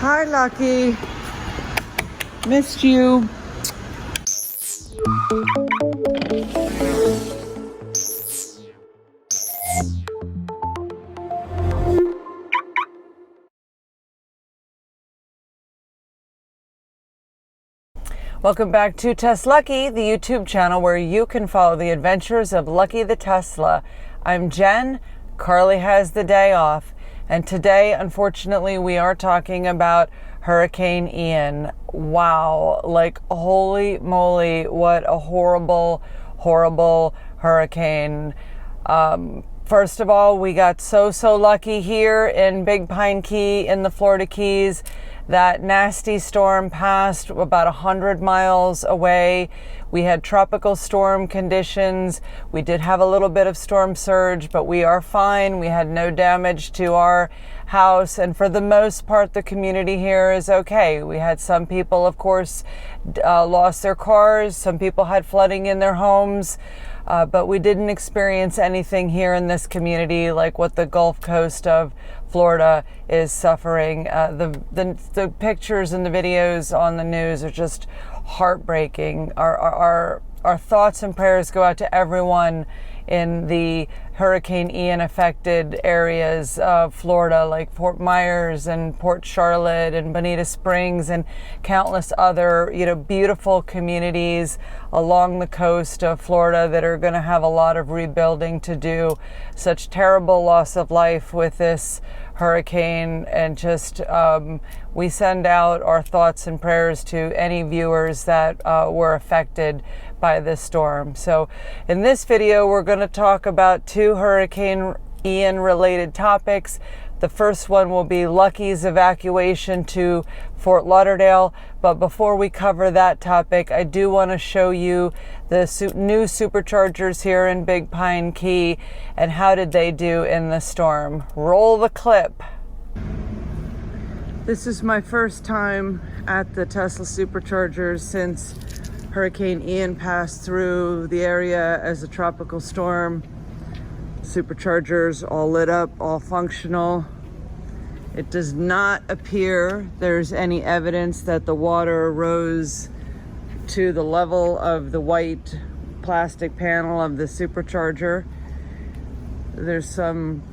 Hi, Lucky. Missed you. Welcome back to TesLUCKY, the YouTube channel where you can follow the adventures of Lucky the Tesla. I'm Jen. Carly has the day off. And today, unfortunately, we are talking about Hurricane Ian. Wow, like holy moly, what a horrible, horrible hurricane. First of all, we got so lucky here in Big Pine Key in the Florida Keys. That nasty storm passed about 100 miles away. We had tropical storm conditions. We did have a little bit of storm surge, but we are fine. We had no damage to our house, and for the most part, the community here is okay. We had some people, of course, lost their cars. Some people had flooding in their homes. But we didn't experience anything here in this community like what the Gulf Coast of Florida is suffering. The pictures and the videos on the news are just heartbreaking. Our thoughts and prayers go out to everyone in the Hurricane Ian affected areas of Florida, like Fort Myers and Port Charlotte and Bonita Springs and countless other, beautiful communities along the coast of Florida that are going to have a lot of rebuilding to do. Such terrible loss of life with this hurricane, and just we send out our thoughts and prayers to any viewers that were affected by this storm. So in this video, we're going to talk about two Hurricane Ian related topics. The first one will be Lucky's evacuation to Fort Lauderdale. But before we cover that topic, I do want to show you the new Superchargers here in Big Pine Key and how did they do in the storm. Roll the clip. This is my first time at the Tesla Superchargers since Hurricane Ian passed through the area as a tropical storm. Superchargers all lit up, all functional. It does not appear there's any evidence that the water rose to the level of the white plastic panel of the supercharger. There's some,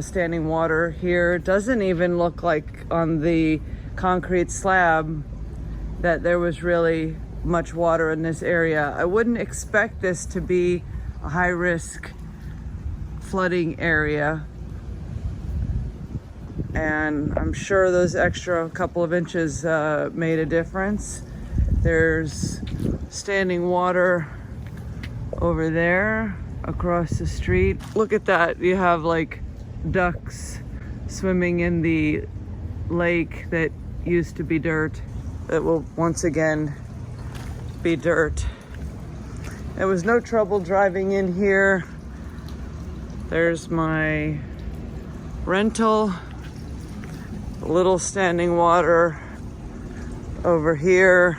standing water here. It doesn't even look like on the concrete slab that there was really much water in this area. I wouldn't expect this to be a high-risk flooding area, and I'm sure those extra couple of inches made a difference. There's standing water over there across the street. Look at that. You have like ducks swimming in the lake that used to be dirt. It will once again be dirt. There was no trouble driving in here. There's my rental. A little standing water over here.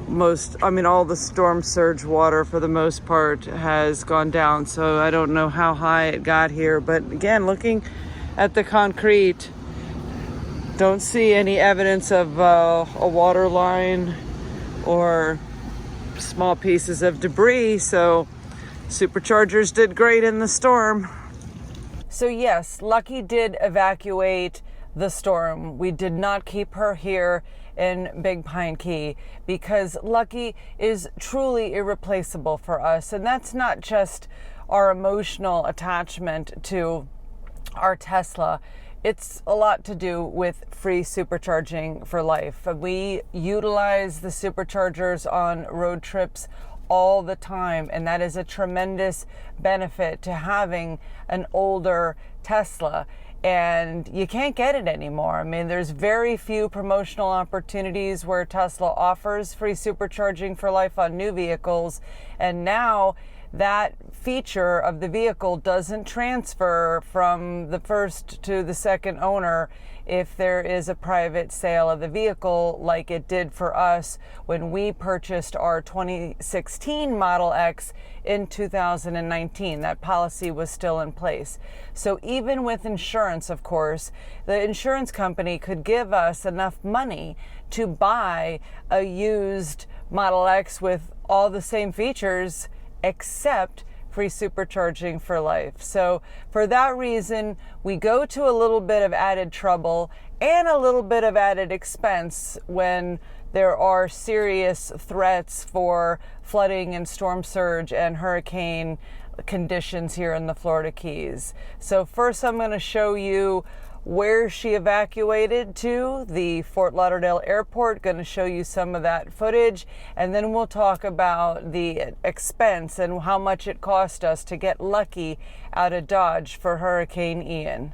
All the storm surge water for the most part has gone down, so I don't know how high it got here. But again, looking at the concrete, don't see any evidence of a water line or small pieces of debris, so Superchargers did great in the storm. So yes, Lucky did evacuate the storm. We did not keep her here in Big Pine Key because Lucky is truly irreplaceable for us. And that's not just our emotional attachment to our Tesla. It's a lot to do with free supercharging for life. We utilize the superchargers on road trips all the time, and that is a tremendous benefit to having an older Tesla, and you can't get it anymore. There's very few promotional opportunities where Tesla offers free supercharging for life on new vehicles, and now that feature of the vehicle doesn't transfer from the first to the second owner if there is a private sale of the vehicle, like it did for us when we purchased our 2016 Model X in 2019. That policy was still in place. So even with insurance, of course, the insurance company could give us enough money to buy a used Model X with all the same features except free supercharging for life. So for that reason, we go to a little bit of added trouble and a little bit of added expense when there are serious threats for flooding and storm surge and hurricane conditions here in the Florida Keys. So first I'm going to show you where she evacuated to, the Fort Lauderdale airport. Going to show you some of that footage, and then we'll talk about the expense and how much it cost us to get Lucky out of Dodge for Hurricane Ian.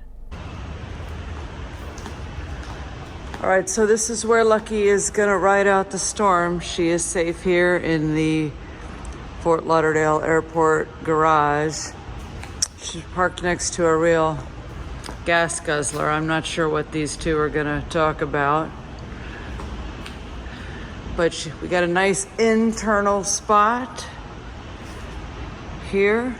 All right, so this is where Lucky is going to ride out the storm. She is safe here in the Fort Lauderdale airport garage. She's parked next to a real gas guzzler. I'm not sure what these two are going to talk about, but we got a nice internal spot here,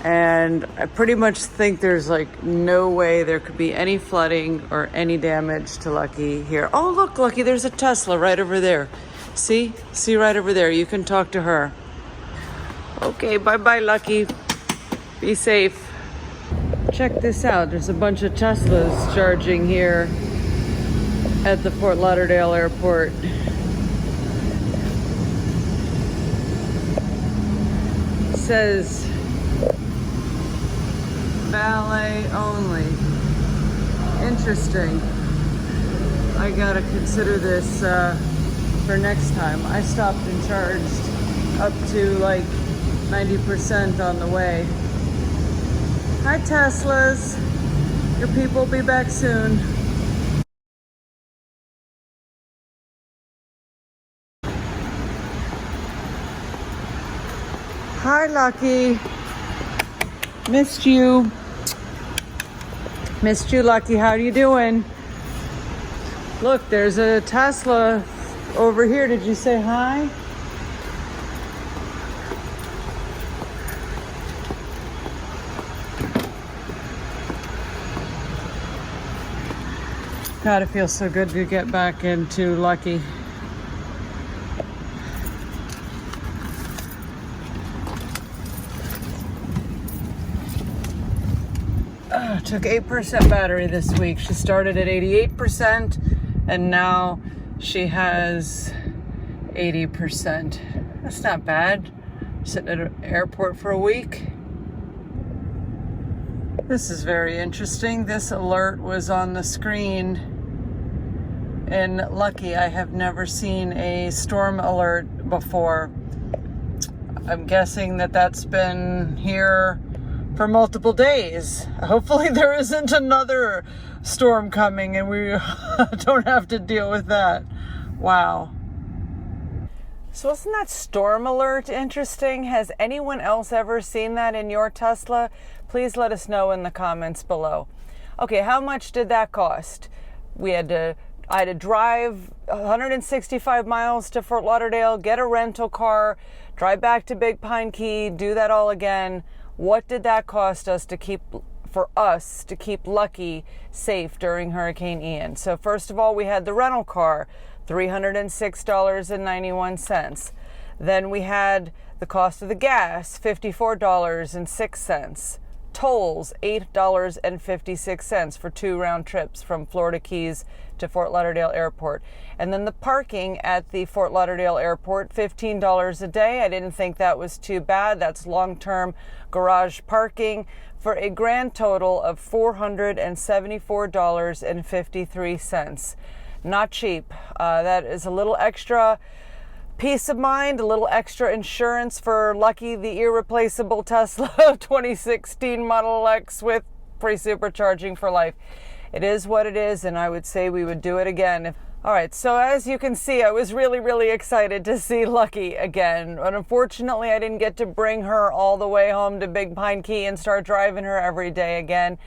and I pretty much think there's like no way there could be any flooding or any damage to Lucky here. Oh look, Lucky, there's a Tesla right over there. See right over there. You can talk to her. Okay, bye Lucky, be safe. Check this out. There's a bunch of Teslas charging here at the Fort Lauderdale airport. It says valet only. Interesting. I gotta consider this for next time. I stopped and charged up to like 90% on the way. Hi Teslas, your people will be back soon. Hi Lucky, missed you. Missed you, Lucky. How are you doing? Look, there's a Tesla over here. Did you say hi? God, it feels so good to get back into Lucky. Took 8% battery this week. She started at 88% and now she has 80%. That's not bad. Sitting at an airport for a week. This is very interesting. This alert was on the screen in Lucky. I have never seen a storm alert before. I'm guessing that that's been here for multiple days. Hopefully there isn't another storm coming and we don't have to deal with that. Wow. So isn't that storm alert interesting? Has anyone else ever seen that in your Tesla? Please let us know in the comments below. Okay, how much did that cost? I had to drive 165 miles to Fort Lauderdale, get a rental car, drive back to Big Pine Key, do that all again. What did that cost us to keep Lucky safe during Hurricane Ian? So first of all, we had the rental car, $306.91. Then we had the cost of the gas, $54.06. Tolls, $8.56 for 2 round trips from Florida Keys to Fort Lauderdale Airport. And then the parking at the Fort Lauderdale Airport, $15 a day. I didn't think that was too bad. That's long-term garage parking for a grand total of $474.53. Not cheap. That is a little extra peace of mind, a little extra insurance for Lucky, the irreplaceable Tesla 2016 Model X with free supercharging for life. it is what it is, and I would say we would do it again. All right, so as you can see, I was really excited to see Lucky again. But unfortunately, I didn't get to bring her all the way home to Big Pine Key and start driving her every day again.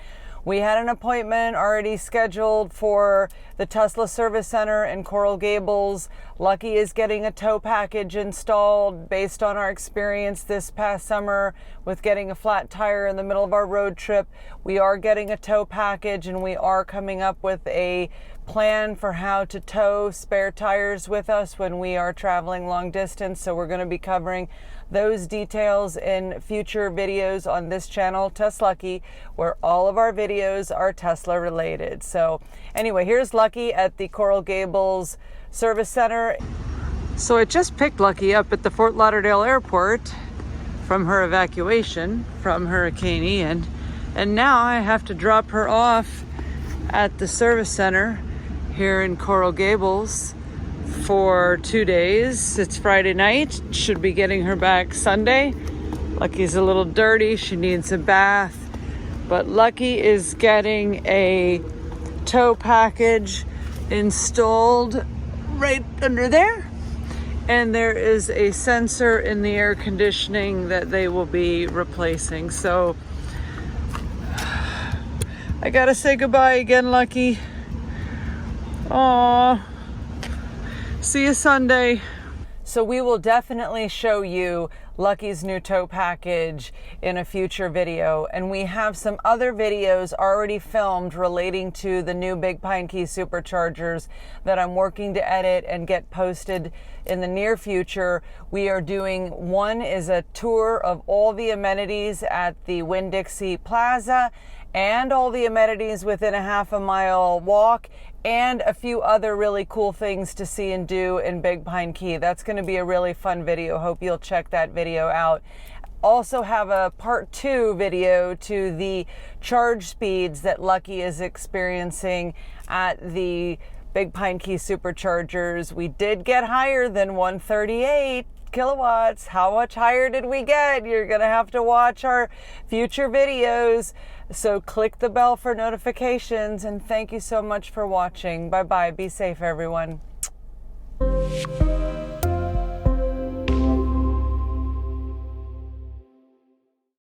We had an appointment already scheduled for the Tesla Service Center in Coral Gables. Lucky is getting a tow package installed based on our experience this past summer with getting a flat tire in the middle of our road trip. We are getting a tow package, and we are coming up with a plan for how to tow spare tires with us when we are traveling long distance. So we're going to be covering those details in future videos on this channel, TesLUCKY, where all of our videos are Tesla related. So anyway, here's Lucky at the Coral Gables Service Center. So I just picked Lucky up at the Fort Lauderdale airport from her evacuation from Hurricane Ian, and now I have to drop her off at the service center here in Coral Gables for 2 days. It's Friday night. Should be getting her back Sunday. Lucky's a little dirty. She needs a bath. But Lucky is getting a tow package installed right under there. And there is a sensor in the air conditioning that they will be replacing. So I gotta say goodbye again, Lucky. Aww. See you Sunday. So we will definitely show you Lucky's new tow package in a future video, and we have some other videos already filmed relating to the new Big Pine Key Superchargers that I'm working to edit and get posted in the near future. We are doing, one is a tour of all the amenities at the Winn-Dixie Plaza and all the amenities within a half-a-mile walk, and a few other really cool things to see and do in Big Pine Key. That's going to be a really fun video. Hope you'll check that video out. Also have a part 2 video to the charge speeds that Lucky is experiencing at the Big Pine Key Superchargers. We did get higher than 138 kilowatts. How much higher did we get? You're going to have to watch our future videos. So click the bell for notifications, and thank you so much for watching. Bye-bye. Be safe, everyone.